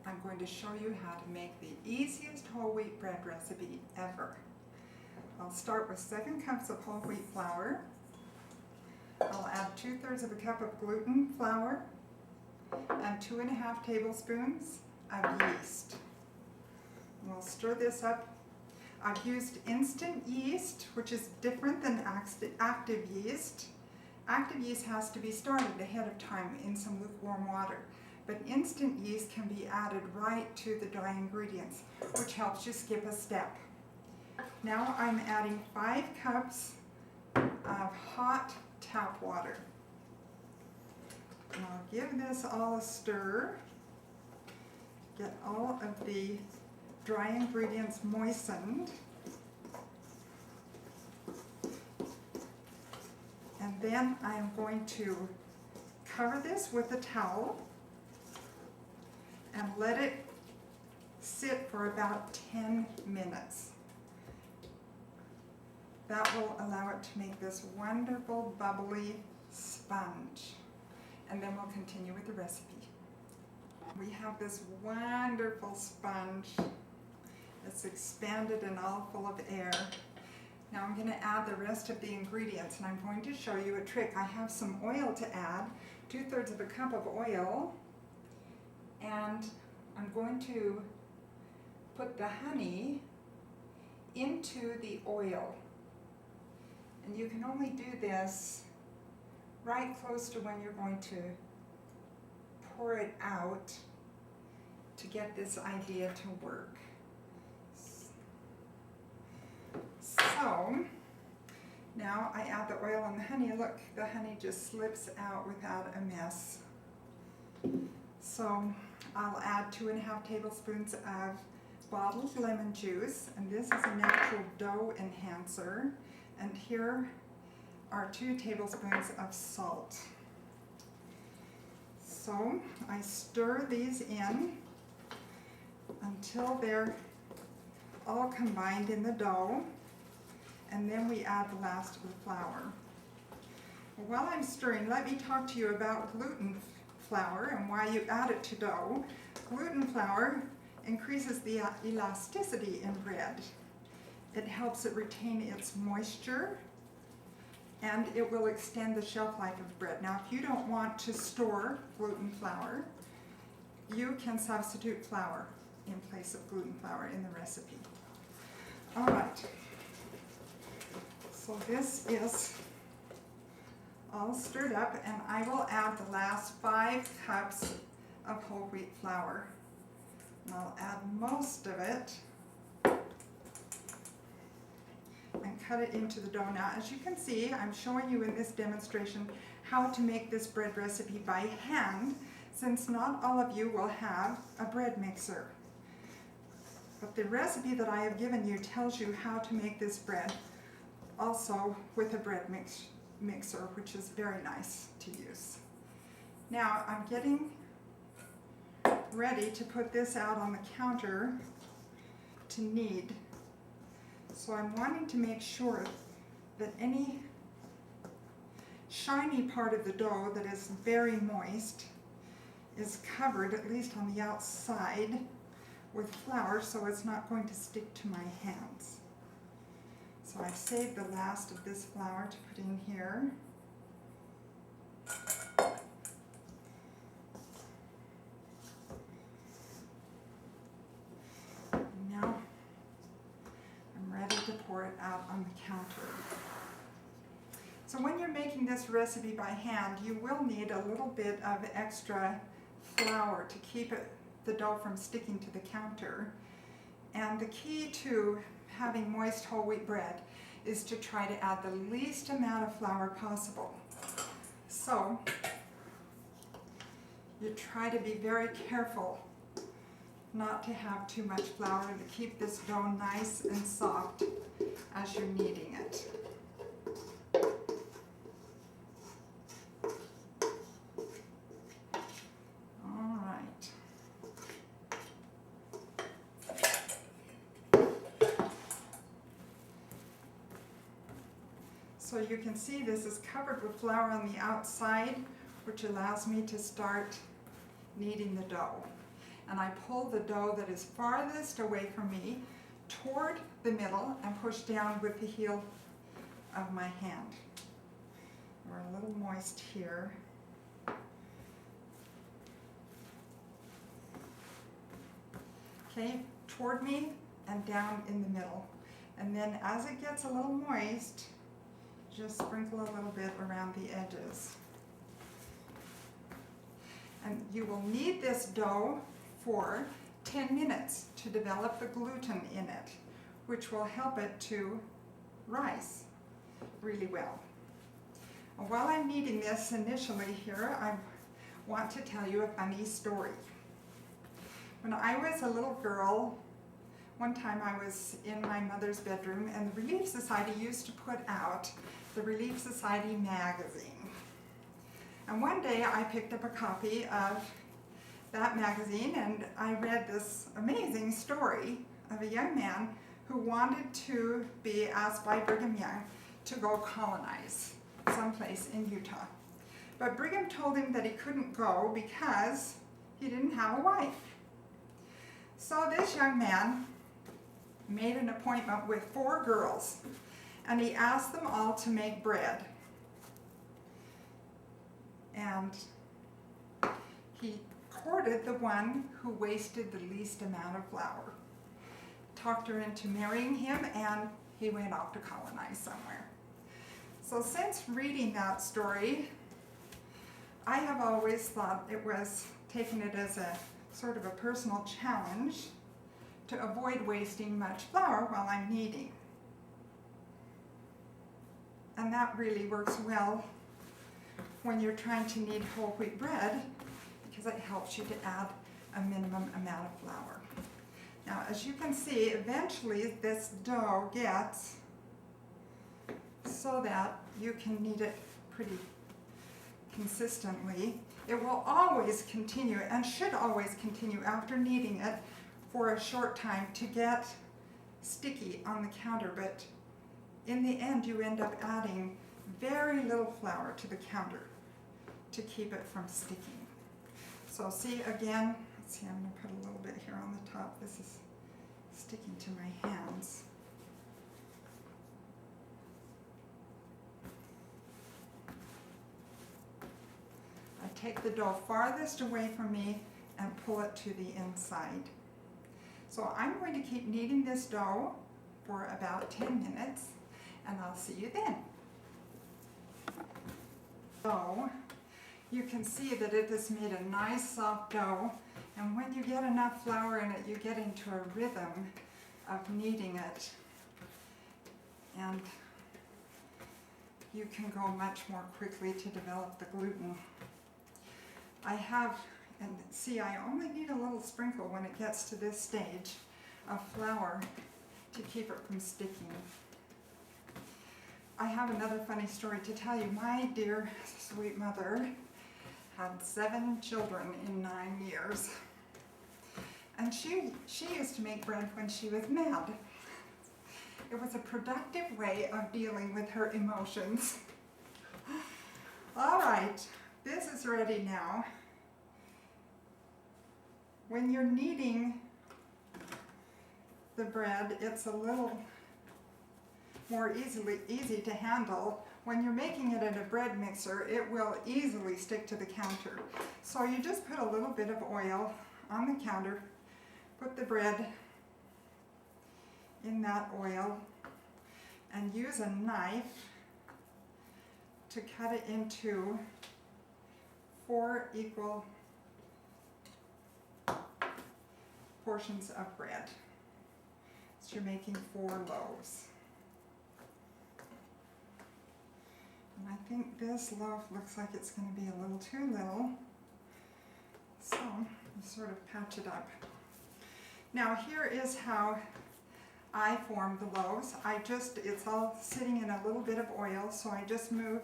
I'm going to show you how to make the easiest whole wheat bread recipe ever. I'll start with 7 cups of whole wheat flour. I'll add 2/3 of a cup of gluten flour and 2.5 tablespoons of yeast. We'll stir this up. I've used instant yeast, which is different than active yeast. Active yeast has to be started ahead of time in some lukewarm water, but instant yeast can be added right to the dry ingredients, which helps you skip a step. Now I'm adding 5 cups of hot tap water. And I'll give this all a stir, get all of the dry ingredients moistened, and then I'm going to cover this with a towel and let it sit for about 10 minutes. That will allow it to make this wonderful bubbly sponge. And then we'll continue with the recipe. We have this wonderful sponge. It's expanded and all full of air. Now I'm going to add the rest of the ingredients, and I'm going to show you a trick. I have some oil to add, 2/3 of a cup of oil, and I'm going to put the honey into the oil. And you can only do this right close to when you're going to pour it out to get this idea to work. So now I add the oil and the honey. Look, the honey just slips out without a mess. So I'll add 2.5 tablespoons of bottled lemon juice, and this is a natural dough enhancer. And here are 2 tablespoons of salt. So I stir these in until they're all combined in the dough, and then we add the last of the flour. While I'm stirring, let me talk to you about gluten flour and why you add it to dough. Gluten flour increases the elasticity in bread. It helps it retain its moisture, and it will extend the shelf life of bread. Now, if you don't want to store gluten flour, you can substitute flour in place of gluten flour in the recipe. All right, so this is all stirred up, and I will add the last 5 cups of whole wheat flour. And I'll add most of it and cut it into the dough. Now, as you can see, I'm showing you in this demonstration how to make this bread recipe by hand, since not all of you will have a bread mixer. But the recipe that I have given you tells you how to make this bread also with a bread mixer, which is very nice to use. Now, I'm getting ready to put this out on the counter to knead. So I'm wanting to make sure that any shiny part of the dough that is very moist is covered, at least on the outside, with flour, so it's not going to stick to my hands. So I've saved the last of this flour to put in here. Now I'm ready to pour it out on the counter. So when you're making this recipe by hand, you will need a little bit of extra flour to keep the dough from sticking to the counter. And the key to having moist whole wheat bread is to try to add the least amount of flour possible. So you try to be very careful not to have too much flour and to keep this dough nice and soft as you're kneading it. All right. So you can see this is covered with flour on the outside, which allows me to start kneading the dough. and I pull the dough that is farthest away from me toward the middle and push down with the heel of my hand. We're a little moist here. Okay, toward me and down in the middle. And then as it gets a little moist, just sprinkle a little bit around the edges. And you will knead this dough for 10 minutes to develop the gluten in it, which will help it to rise really well. And while I'm kneading this initially here, I want to tell you a funny story. When I was a little girl, one time I was in my mother's bedroom and the Relief Society used to put out the Relief Society magazine. And one day I picked up a copy of that magazine and I read this amazing story of a young man who wanted to be asked by Brigham Young to go colonize someplace in Utah. But Brigham told him that he couldn't go because he didn't have a wife. So this young man made an appointment with 4 girls and he asked them all to make bread. And he courted the one who wasted the least amount of flour, talked her into marrying him, and he went off to colonize somewhere. So since reading that story, I have always thought it was taking it as a sort of a personal challenge to avoid wasting much flour while I'm kneading. And that really works well when you're trying to knead whole wheat bread, because it helps you to add a minimum amount of flour. Now, as you can see, eventually this dough gets so that you can knead it pretty consistently. It will always continue and should always continue after kneading it for a short time to get sticky on the counter, but in the end you end up adding very little flour to the counter to keep it from sticking. So see again, let's see, I'm going to put a little bit here on the top. This is sticking to my hands. I take the dough farthest away from me and pull it to the inside. So I'm going to keep kneading this dough for about 10 minutes and I'll see you then. So you can see that it has made a nice soft dough, and when you get enough flour in it, you get into a rhythm of kneading it, and you can go much more quickly to develop the gluten. I only need a little sprinkle when it gets to this stage of flour to keep it from sticking. I have another funny story to tell you. My dear sweet mother had 7 children in 9 years. And she used to make bread when she was mad. It was a productive way of dealing with her emotions. All right, this is ready now. When you're kneading the bread, it's a little more easy to handle. When you're making it in a bread mixer, it will easily stick to the counter. So you just put a little bit of oil on the counter, put the bread in that oil, and use a knife to cut it into 4 equal portions of bread. So you're making 4 loaves. And I think this loaf looks like it's going to be a little too little, so you sort of patch it up. Now here is how I form the loaves. It's all sitting in a little bit of oil, so I just move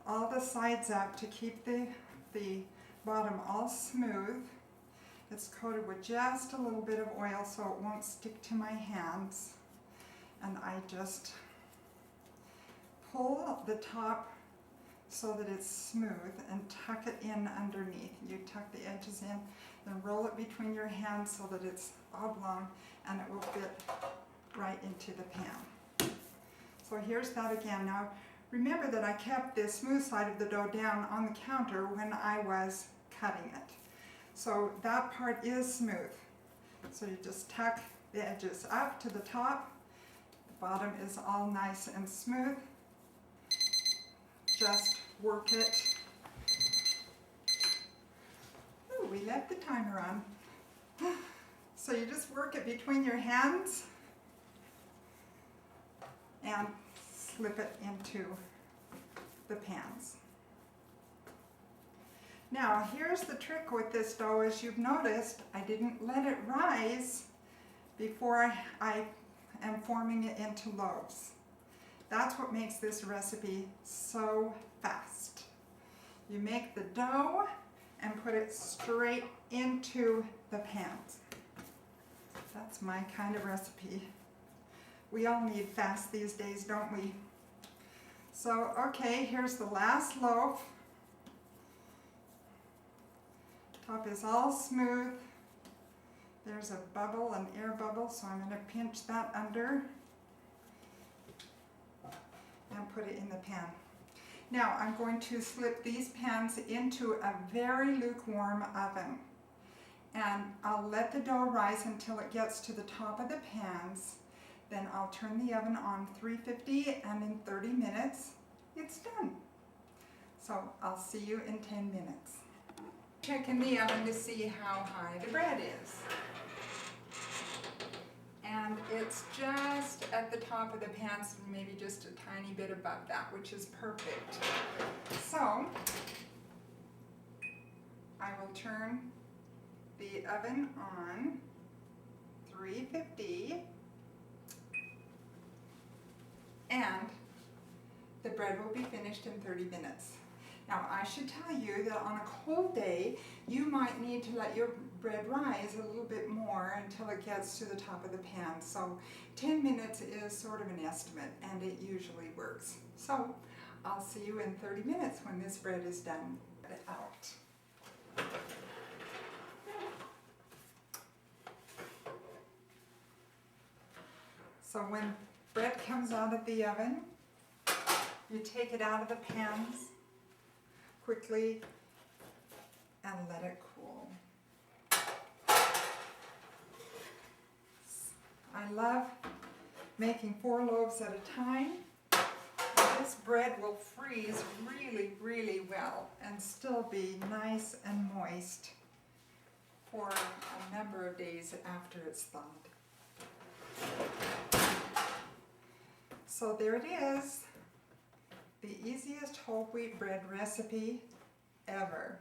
all the sides up to keep the bottom all smooth. It's coated with just a little bit of oil so it won't stick to my hands. And I just pull the top so that it's smooth and tuck it in underneath. You tuck the edges in, then roll it between your hands so that it's oblong and it will fit right into the pan. So here's that again. Now remember that I kept the smooth side of the dough down on the counter when I was cutting it. So that part is smooth. So you just tuck the edges up to the top. The bottom is all nice and smooth. Just work it. Ooh, we left the timer on. So you just work it between your hands and slip it into the pans. Now here's the trick with this dough. As you've noticed, I didn't let it rise before I am forming it into loaves. That's what makes this recipe so fast. You make the dough and put it straight into the pans. That's my kind of recipe. We all need fast these days, don't we? So, okay, here's the last loaf. Top is all smooth. There's a bubble, an air bubble, so I'm going to pinch that under and put it in the pan. Now I'm going to slip these pans into a very lukewarm oven. And I'll let the dough rise until it gets to the top of the pans. Then I'll turn the oven on 350 and in 30 minutes, it's done. So I'll see you in 10 minutes. Check in the oven to see how high the bread is. And it's just at the top of the pans, maybe just a tiny bit above that, which is perfect. So I will turn the oven on 350 and the bread will be finished in 30 minutes. Now I should tell you that on a cold day you might need to let your bread rise a little bit more until it gets to the top of the pan. So 10 minutes is sort of an estimate and it usually works. So I'll see you in 30 minutes when this bread is done. Get it out. So when bread comes out of the oven, you take it out of the pans quickly and let it cool. I love making 4 loaves at a time. This bread will freeze really, really well and still be nice and moist for a number of days after it's thawed. So there it is, the easiest whole wheat bread recipe ever.